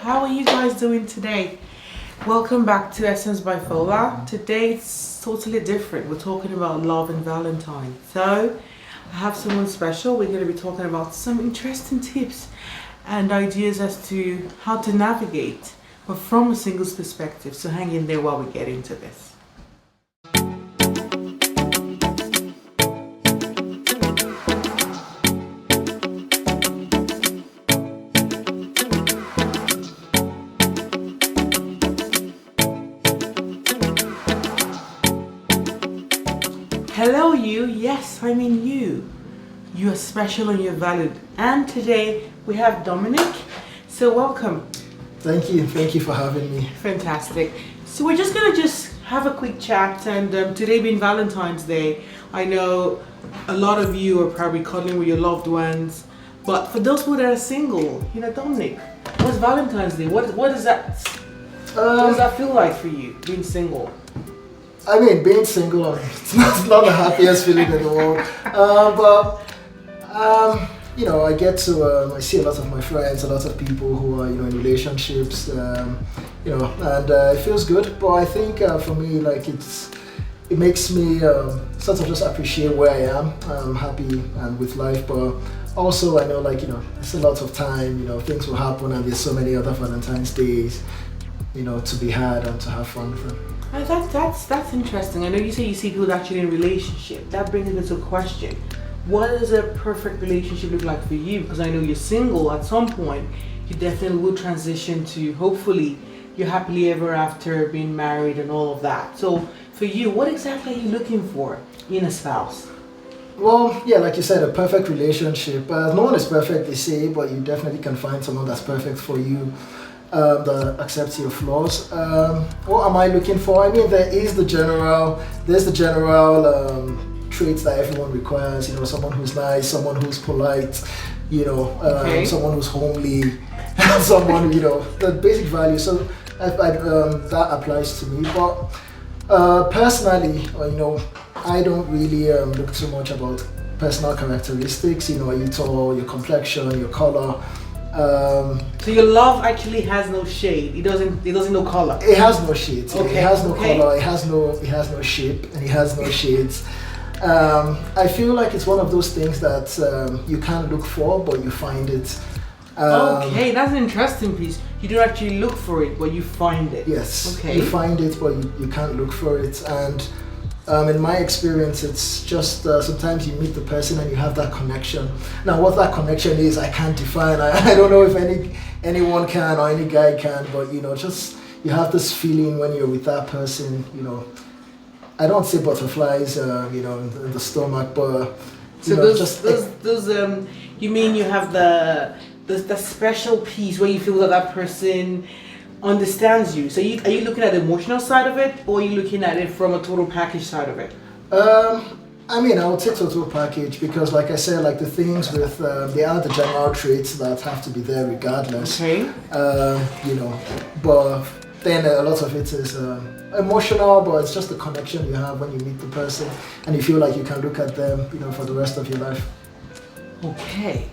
how are you guys doing today? Welcome back to Essence by Fola. Today it's totally different. We're talking about love and Valentine. So I have someone special. We're going to be talking about some interesting tips and ideas as to how to navigate, but from a single's perspective. So hang in there while we get into this. Hello you, yes, I mean you. You are special and you're valued. And today we have Dominic, so welcome. Thank you for having me. Fantastic. So we're just gonna have a quick chat, and today being Valentine's Day, I know a lot of you are probably cuddling with your loved ones, but for those who are single, Dominic, what's Valentine's Day? What does that feel like for you, being single? I mean, being single, it's not the happiest feeling in the world. I get to, I see a lot of my friends, a lot of people who are, in relationships, and it feels good. But I think for me, like it makes me sort of just appreciate where I am. I'm happy and with life, but also I know, it's a lot of time. Things will happen, and there's so many other Valentine's days, to be had and to have fun with them. That's interesting. I know you say you see people actually in a relationship. That brings me to a question. What does a perfect relationship look like for you? Because I know you're single. At some point, you definitely will transition to, hopefully, you're happily ever after, being married and all of that. So for you, what exactly are you looking for in a spouse? Well, yeah, like you said, a perfect relationship. No one is perfect, they say, but you definitely can find someone that's perfect for you. That accepts your flaws. What am I looking for? I mean, there's the general traits that everyone requires. Someone who's nice, someone who's polite, someone who's homely, someone, the basic values. So that applies to me. But personally, I don't really look too much about personal characteristics. Are you tall, your complexion, your color. So your love actually has no shade. It doesn't know color. It has no shades. Okay. It has no color. It has no shape, and it has no shades. I feel like it's one of those things that you can't look for, but you find it. Okay, that's an interesting piece. You don't actually look for it, but you find it. Yes. Okay. You find it, but you can't look for it. And in my experience, it's just sometimes you meet the person and you have that connection. Now, what that connection is, I can't define. I don't know if anyone can or any guy can, but just you have this feeling when you're with that person. I don't say butterflies, in the stomach, but so those you mean you have the special piece where you feel that person understands you. So are you looking at the emotional side of it, or are you looking at it from a total package side of it? I mean, I would say total package, because like I said, like the things with, they are the general traits that have to be there regardless. Okay. But then a lot of it is emotional, but it's just the connection you have when you meet the person and you feel like you can look at them, for the rest of your life. Okay.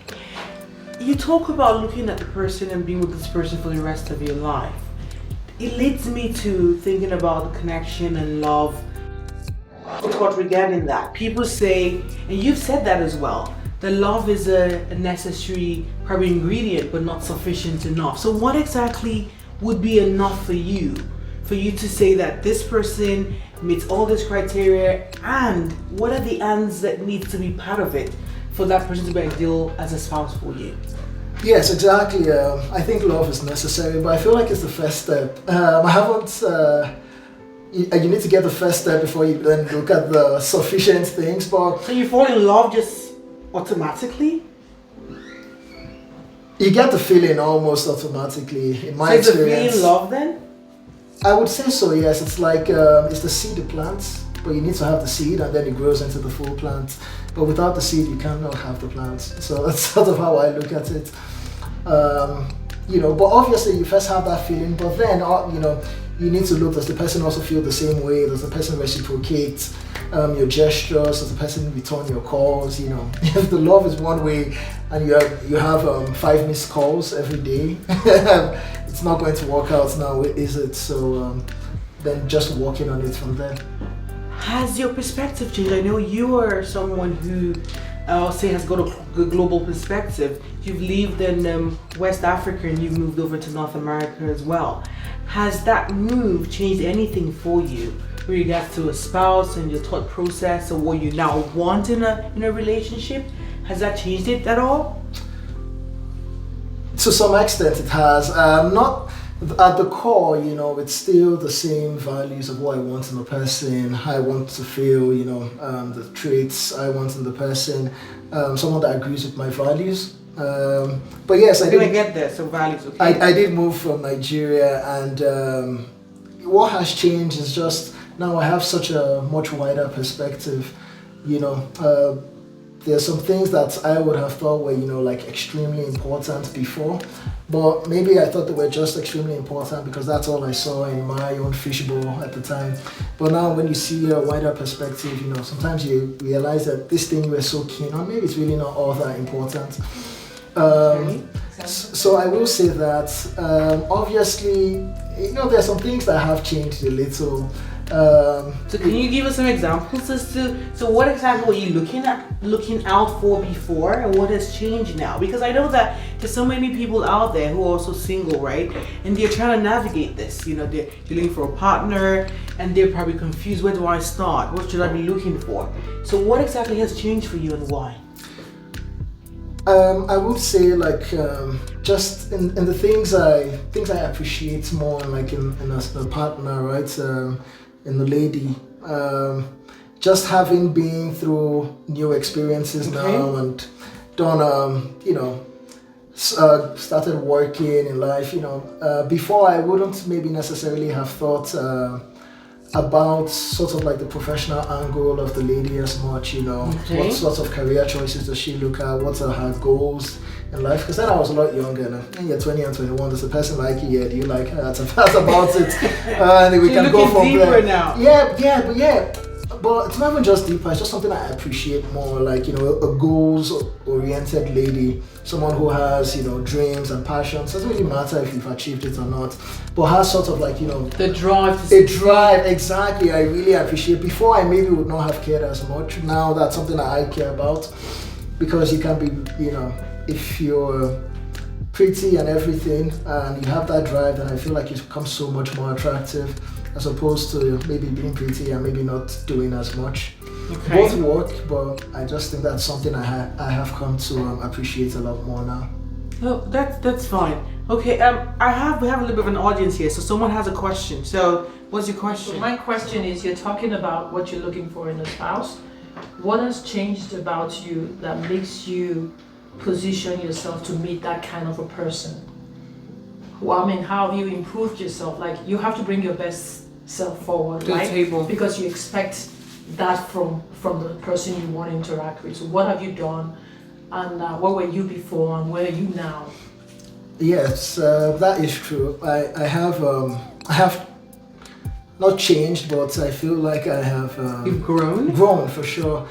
You talk about looking at the person and being with this person for the rest of your life. It leads me to thinking about the connection and love. But regarding that, people say, and you've said that as well, that love is a necessary probably ingredient, but not sufficient enough. So what exactly would be enough for you to say that this person meets all this criteria, and what are the ands that need to be part of it for that person to be ideal as a spouse for you? Yes, exactly. I think love is necessary, but I feel like it's the first step. I haven't. You need to get the first step before you then look at the sufficient things. But so you fall in love just automatically? You get the feeling almost automatically. In my experience. So experience, it's a feeling love then? I would say so. Yes, it's like it's the seed it plants. But you need to have the seed, and then it grows into the full plant. But without the seed, you cannot have the plant. So that's sort of how I look at it. But obviously you first have that feeling, but then, you need to look, does the person also feel the same way? Does the person reciprocate your gestures? Does the person return your calls? If the love is one way and you have 5 missed calls every day, it's not going to work out now, is it? So then just working on it from there. Has your perspective changed? I know you are someone who I'll say has got a global perspective. You've lived in West Africa and you've moved over to North America as well. Has that move changed anything for you with regards to a spouse and your thought process or what you now want in a relationship? Has that changed it at all? To some extent it has. Not at the core, you know, it's still the same values of what I want in a person, how I want to feel, you know, the traits I want in the person, someone that agrees with my values. But yes, I did get there. So values, okay. I did move from Nigeria, and what has changed is just now I have such a much wider perspective. You know, there's some things that I would have thought were, you know, like extremely important before, but maybe I thought they were just extremely important because that's all I saw in my own fishbowl at the time. But now when you see a wider perspective, you know, sometimes you realize that this thing you were so keen on, maybe it's really not all that important. So I will say that obviously, you know, there are some things that have changed a little. So can you give us some examples as to what exactly were you looking out for before and what has changed now? Because I know that there's so many people out there who are also single, right? And they're trying to navigate this. You know, they're looking for a partner and they're probably confused. Where do I start? What should I be looking for? So what exactly has changed for you and why? I would say like just in the things I appreciate more, like in a partner, right? In the lady, just having been through new experiences now and done, you know, started working in life. You know, before I wouldn't maybe necessarily have thought about sort of like the professional angle of the lady as much, you know, what sorts of career choices does she look at, what are her goals in life, because then I was a lot younger, and you're 20 and 21, does the person like you? Yeah, do you like her? That's about it. And then we can go from there. Now. But it's not even just deeper, it's just something I appreciate more, like, you know, a goals-oriented lady, someone who has, you know, dreams and passions. Doesn't really matter if you've achieved it or not, but has sort of like, you know, the drive. Exactly, I really appreciate. Before I maybe would not have cared as much. Now that's something that I care about, because you can be, you know, if you're pretty and everything and you have that drive, then I feel like you become so much more attractive, as opposed to maybe being pretty and maybe not doing as much. Both work, but I just think that's something I have come to appreciate a lot more now. Oh, that's fine. Okay, we have a little bit of an audience here, so someone has a question. So, what's your question? So my question is, you're talking about what you're looking for in a spouse. What has changed about you that makes you position yourself to meet that kind of a person? Well, I mean, how have you improved yourself? Like, you have to bring your best self forward, to right? the table. Because you expect that from the person you want to interact with. So what have you done, and what were you before, and where are you now? Yes, that is true. I have not changed, but I feel like I have. You've grown? Grown for sure.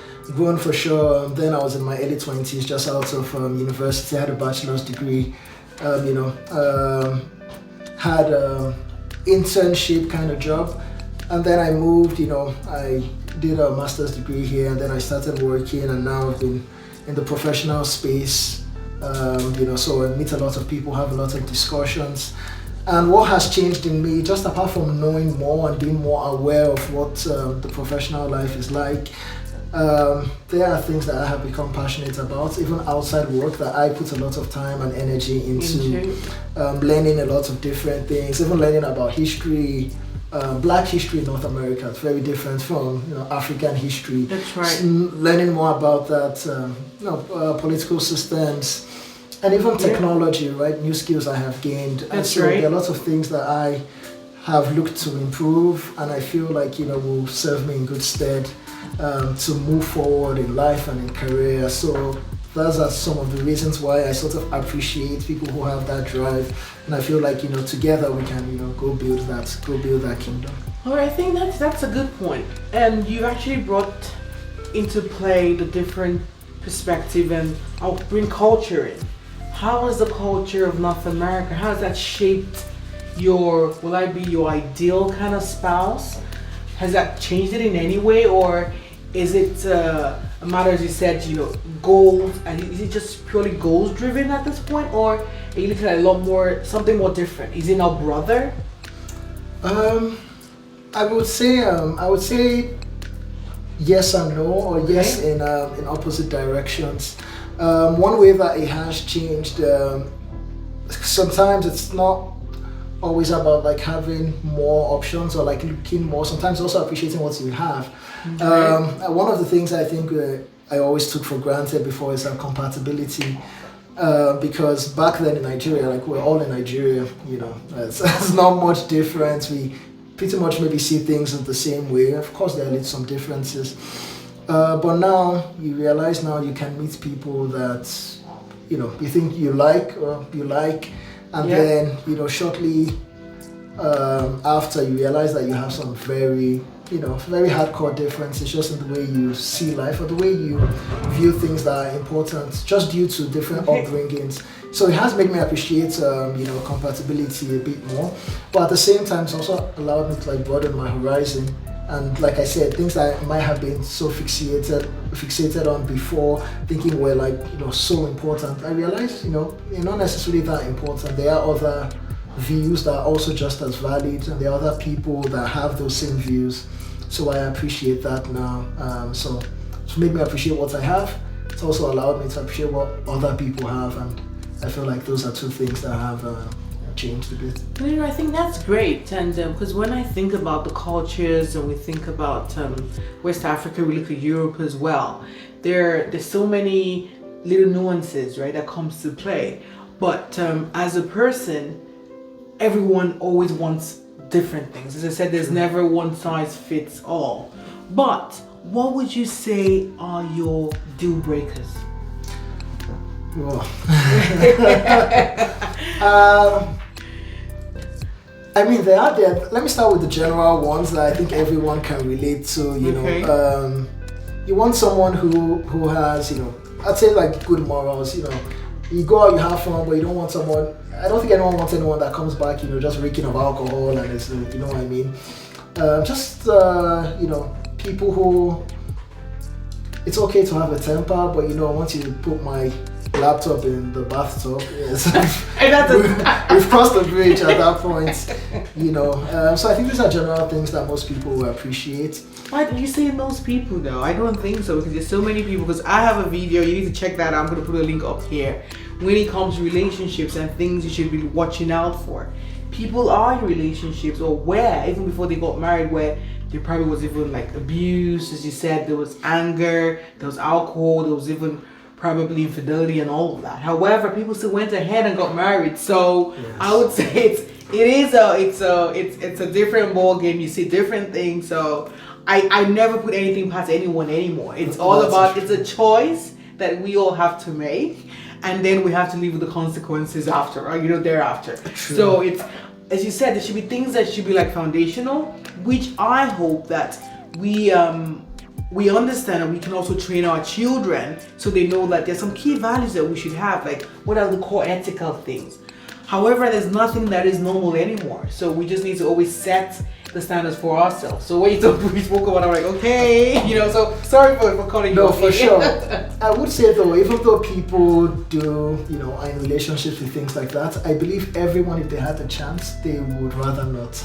Then I was in my early 20s, just out of university. I had a bachelor's degree. You know, had an internship kind of job, and then I moved. You know, I did a master's degree here, and then I started working, and now I've been in the professional space. You know, so I meet a lot of people, have a lot of discussions. And what has changed in me, just apart from knowing more and being more aware of what the professional life is like, there are things that I have become passionate about, even outside work, that I put a lot of time and energy into learning a lot of different things, even learning about history, Black history in North America. It's very different from, you know, African history. That's right. Learning more about that, you know, political systems, and even technology, right? New skills I have gained. That's and so right. There are lots of things that I have looked to improve, and I feel like, you know, will serve me in good stead to move forward in life and in career. So those are some of the reasons why I sort of appreciate people who have that drive, and I feel like, you know, together we can, you know, go build that kingdom. All right, I think that's a good point, and you actually brought into play the different perspective, and I'll bring culture in. How has the culture of North America, how has that shaped will I be your ideal kind of spouse? Has that changed it in any way, or is it a matter, as you said, goals, and is it just purely goals driven at this point, or are you looking at a lot more, something more different? Is it now brother? I would say yes and no, or yes in opposite directions. One way that it has changed, sometimes it's not always about like having more options or like looking more. Sometimes also appreciating what you have. One of the things I think I always took for granted before is compatibility. Because back then in Nigeria, like we're all in Nigeria, it's not much difference. We pretty much maybe see things in the same way. Of course, there are some differences. But now you realize you can meet people that, you think you like, and then, shortly after you realize that you have some very hardcore differences just in the way you see life or the way you view things that are important, just due to different upbringings. So it has made me appreciate, compatibility a bit more. But at the same time, it's also allowed me to like broaden my horizon. And like I said, things that I might have been so fixated on before, thinking were like, so important, I realized, they're not necessarily that important. There are other views that are also just as valid, and there are other people that have those same views. So I appreciate that now. So it's made me appreciate what I have. It's also allowed me to appreciate what other people have, and I feel like those are two things that have changed a bit. I think that's great, and because when I think about the cultures and we think about West Africa, we look at Europe as well. There's so many little nuances, right, that comes to play. But as a person, everyone always wants different things. As I said, there's never one size fits all. But what would you say are your deal breakers? I mean, they are there. Let me start with the general ones that I think everyone can relate to. You want someone who has, I'd say like good morals. You go out, you have fun, but you don't want someone. I don't think anyone wants anyone that comes back, just reeking of alcohol and it's, you know what I mean. People who, it's okay to have a temper, but once you put my laptop in the bathtub, yes, we've crossed the bridge at that point. So I think these are general things that most people will appreciate. Why did you say most people though? I don't think so, because there's so many people. Because I have a video, you need to check that out. I'm going to put a link up here. When it comes to relationships and things you should be watching out for. People are in relationships, or where even before they got married, where there probably was even like abuse, as you said, there was anger, there was alcohol, there was even probably infidelity and all of that. However, people still went ahead and got married. So yes. I would say it's a different ball game. You see different things. So I never put anything past anyone anymore. It's all about, it's a choice that we all have to make, and then we have to live with the consequences after, or thereafter. True. So it's, as you said, there should be things that should be like foundational, which I hope that we understand, and we can also train our children so they know that there's some key values that we should have, like what are the core ethical things. However, there's nothing that is normal anymore, so we just need to always set the standards for ourselves. So when we spoke about, I'm like, okay, so sorry for calling you. No, for sure. I would say though, even though people do, are in relationships with things like that, I believe everyone, if they had the chance, they would rather not.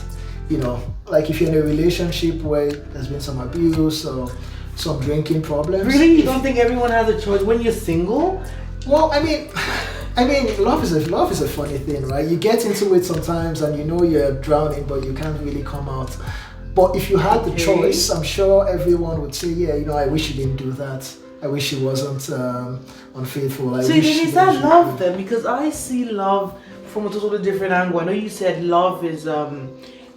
Like if you're in a relationship where there's been some abuse or some drinking problems. Really? You don't think everyone has a choice when you're single? Well, I mean, love is a funny thing, right? You get into it sometimes and you're drowning, but you can't really come out. But if you had the choice, I'm sure everyone would say, yeah, I wish you didn't do that. I wish he wasn't unfaithful. So is that love then? Because I see love from a totally different angle. I know you said love is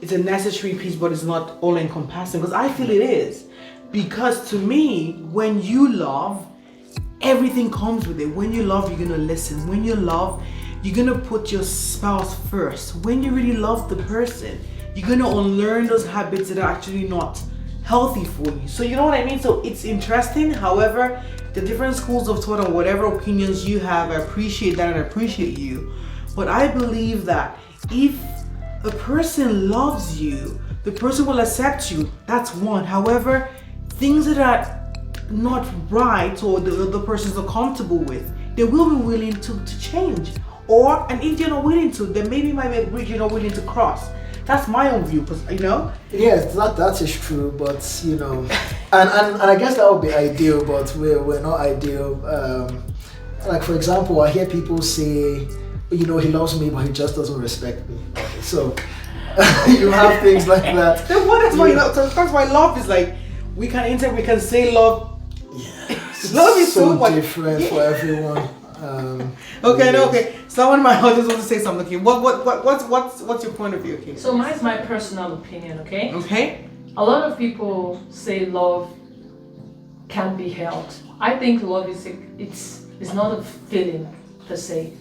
it's a necessary piece, but it's not all encompassing. Because I feel it is. Because to me, when you love, everything comes with it. When you love, you're gonna listen. When you love, you're gonna put your spouse first. When you really love the person, you're gonna unlearn those habits that are actually not healthy for you. So you know what I mean? So it's interesting. However, the different schools of thought and whatever opinions you have, I appreciate that and I appreciate you. But I believe that if a person loves you, the person will accept you. That's one. However, things that are not right or the other person's not comfortable with, they will be willing to change. And if they're not willing to, then maybe my bridge you're not willing to cross. That's my own view, because Yes, that is true, but and I guess that would be ideal, but we're not ideal. Like for example, I hear people say, he loves me, but he just doesn't respect me. Okay, so you have things like that. Then that's why love is like, we can say love. Yeah, love is so different for everyone. Okay. Someone in my audience wants to say something. Okay, what's your point of view? Okay. So mine's my personal opinion. Okay. Okay. A lot of people say love can't be held. I think love it's not a feeling per se.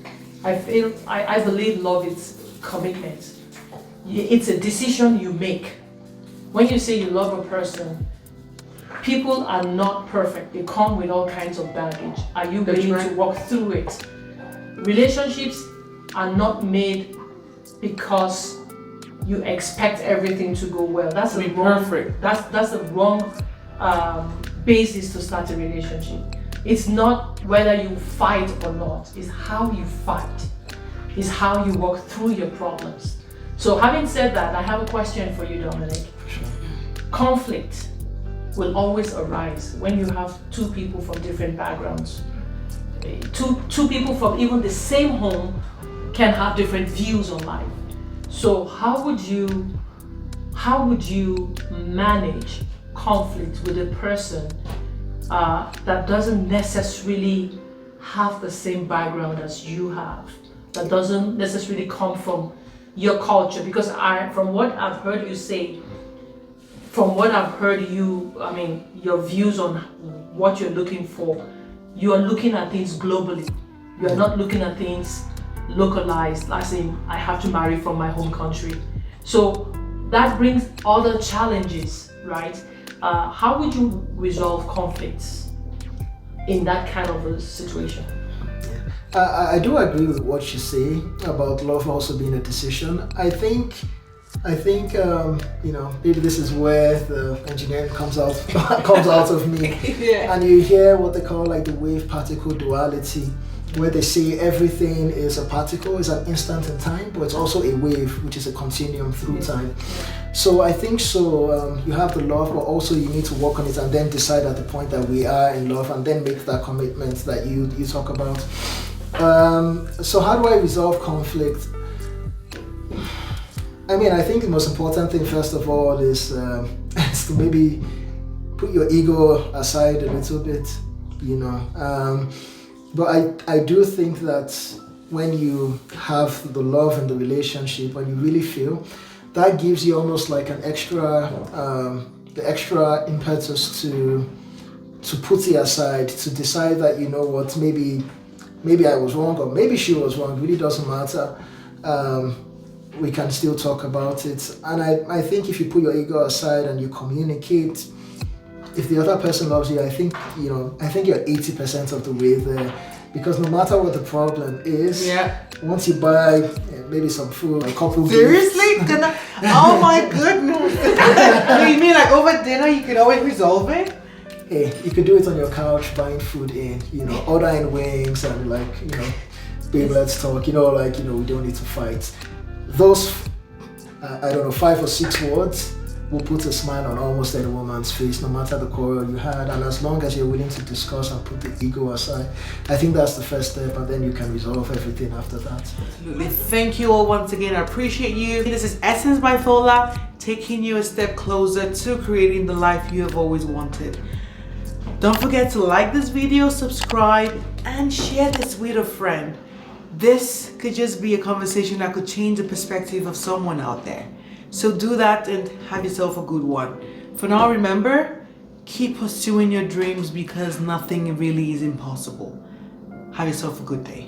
I believe love is commitment. It's a decision you make. When you say you love a person, people are not perfect. They come with all kinds of baggage. Are you willing to walk through it? Relationships are not made because you expect everything to go well. That's the wrong basis to start a relationship. It's not whether you fight or not. It's how you fight. It's how you walk through your problems. So having said that, I have a question for you, Dominic. Sure. Conflict will always arise when you have two people from different backgrounds. Two people from even the same home can have different views on life. So how would you manage conflict with a person that doesn't necessarily have the same background as you have, that doesn't necessarily come from your culture? Because from what I've heard you say, your views on what you're looking for, you are looking at things globally. You are not looking at things localized, like saying, I have to marry from my home country. So that brings other challenges, right? How would you resolve conflicts in that kind of a situation? I do agree with what you say about love also being a decision. I think maybe this is where the engineering comes out of me. Yeah. And you hear what they call like the wave-particle duality, where they say everything is a particle, is an instant in time, but it's also a wave, which is a continuum through time. So I think you have the love, but also you need to work on it and then decide at the point that we are in love and then make that commitment that you talk about. So how do I resolve conflict? I think the most important thing, first of all, is to maybe put your ego aside a little bit, But I do think that when you have the love in the relationship, when you really feel, that gives you almost like an extra, the extra impetus to put it aside, to decide that, maybe I was wrong or maybe she was wrong. It really doesn't matter. We can still talk about it. And I think if you put your ego aside and you communicate, if the other person loves you, I think you're 80% of the way there. Because no matter what the problem is, once you buy maybe some food, a couple seriously? Dinner? Oh my goodness. You mean like over dinner you can always resolve it? Hey, you could do it on your couch buying food in, ordering wings and babe, let's talk, we don't need to fight. Those, 5 or 6 words will put a smile on almost any woman's face, no matter the quarrel you had. And as long as you're willing to discuss and put the ego aside, I think that's the first step, and then you can resolve everything after that. Absolutely. Thank you all once again. I appreciate you. This is Essence by Fola, taking you a step closer to creating the life you have always wanted. Don't forget to like this video, subscribe, and share this with a friend. This could just be a conversation that could change the perspective of someone out there. So do that and have yourself a good one. For now, remember, keep pursuing your dreams because nothing really is impossible. Have yourself a good day.